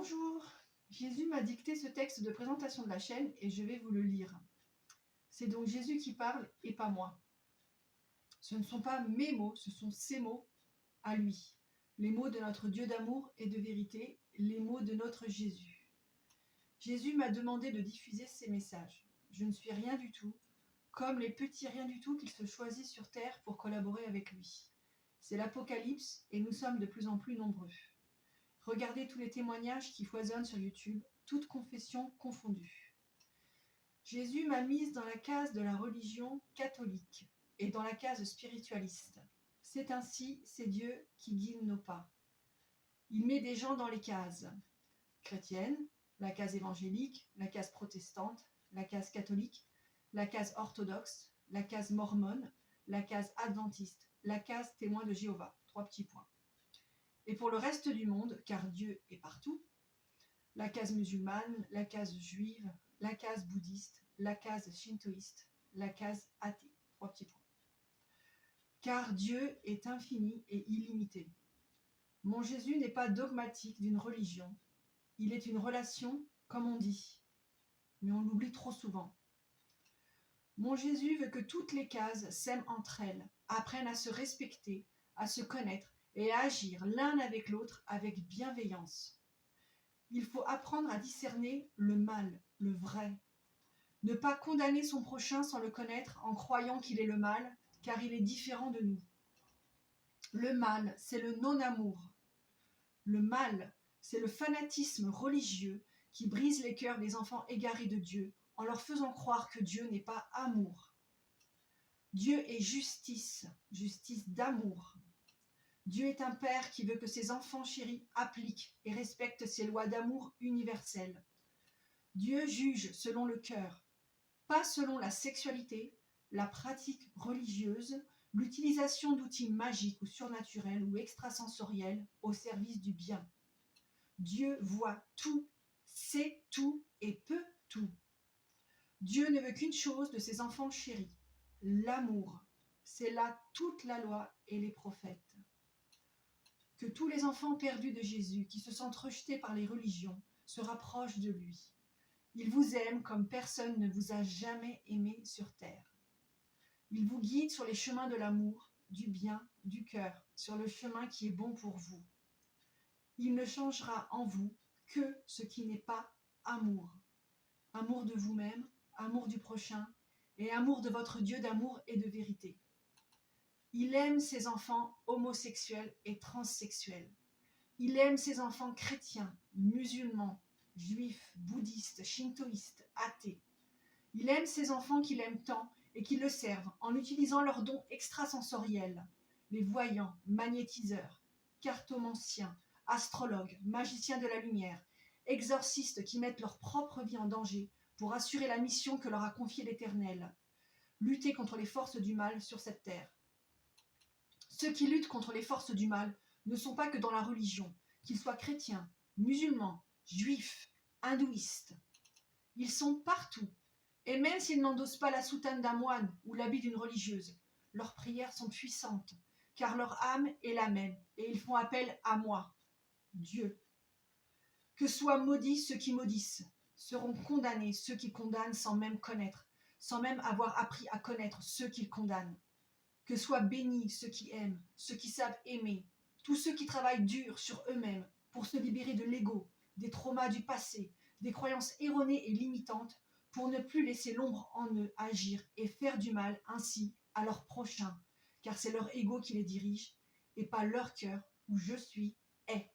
Bonjour, Jésus m'a dicté ce texte de présentation de la chaîne et je vais vous le lire. C'est donc Jésus qui parle et pas moi. Ce ne sont pas mes mots, ce sont ses mots à lui. Les mots de notre Dieu d'amour et de vérité, les mots de notre Jésus. Jésus m'a demandé de diffuser ces messages. Je ne suis rien du tout, comme les petits rien du tout qu'il se choisit sur terre pour collaborer avec lui. C'est l'Apocalypse et nous sommes de plus en plus nombreux. Regardez tous les témoignages qui foisonnent sur YouTube, toutes confessions confondues. Jésus m'a mise dans la case de la religion catholique et dans la case spiritualiste. C'est ainsi, c'est Dieu qui guide nos pas. Il met des gens dans les cases. Chrétienne, la case évangélique, la case protestante, la case catholique, la case orthodoxe, la case mormone, la case adventiste, la case témoin de Jéhovah. 3 petits points. Et pour le reste du monde, car Dieu est partout, la case musulmane, la case juive, la case bouddhiste, la case shintoïste, la case athée. 3 petits points. Car Dieu est infini et illimité. Mon Jésus n'est pas dogmatique d'une religion. Il est une relation, comme on dit, mais on l'oublie trop souvent. Mon Jésus veut que toutes les cases s'aiment entre elles, apprennent à se respecter, à se connaître et à agir l'un avec l'autre avec bienveillance. Il faut apprendre à discerner le mal, le vrai. Ne pas condamner son prochain sans le connaître en croyant qu'il est le mal, car il est différent de nous. Le mal, c'est le non-amour. Le mal, c'est le fanatisme religieux qui brise les cœurs des enfants égarés de Dieu en leur faisant croire que Dieu n'est pas amour. Dieu est justice, justice d'amour. Dieu est un père qui veut que ses enfants chéris appliquent et respectent ses lois d'amour universelles. Dieu juge selon le cœur, pas selon la sexualité, la pratique religieuse, l'utilisation d'outils magiques ou surnaturels ou extrasensoriels au service du bien. Dieu voit tout, sait tout et peut tout. Dieu ne veut qu'une chose de ses enfants chéris, l'amour. C'est là toute la loi et les prophètes. Que tous les enfants perdus de Jésus, qui se sentent rejetés par les religions, se rapprochent de lui. Il vous aime comme personne ne vous a jamais aimé sur terre. Il vous guide sur les chemins de l'amour, du bien, du cœur, sur le chemin qui est bon pour vous. Il ne changera en vous que ce qui n'est pas amour. Amour de vous-même, amour du prochain et amour de votre Dieu d'amour et de vérité. Il aime ses enfants homosexuels et transsexuels. Il aime ses enfants chrétiens, musulmans, juifs, bouddhistes, shintoïstes, athées. Il aime ses enfants qu'il aime tant et qui le servent en utilisant leurs dons extrasensoriels, les voyants, magnétiseurs, cartomanciens, astrologues, magiciens de la lumière, exorcistes qui mettent leur propre vie en danger pour assurer la mission que leur a confiée l'Éternel, lutter contre les forces du mal sur cette terre. Ceux qui luttent contre les forces du mal ne sont pas que dans la religion, qu'ils soient chrétiens, musulmans, juifs, hindouistes. Ils sont partout. Et même s'ils n'endossent pas la soutane d'un moine ou l'habit d'une religieuse, leurs prières sont puissantes, car leur âme est la même, et ils font appel à moi, Dieu. Que soient maudits ceux qui maudissent, seront condamnés ceux qui condamnent sans même connaître, sans même avoir appris à connaître ceux qu'ils condamnent. Que soient bénis ceux qui aiment, ceux qui savent aimer, tous ceux qui travaillent dur sur eux-mêmes pour se libérer de l'ego, des traumas du passé, des croyances erronées et limitantes, pour ne plus laisser l'ombre en eux agir et faire du mal ainsi à leur prochain, car c'est leur ego qui les dirige et pas leur cœur où je suis est.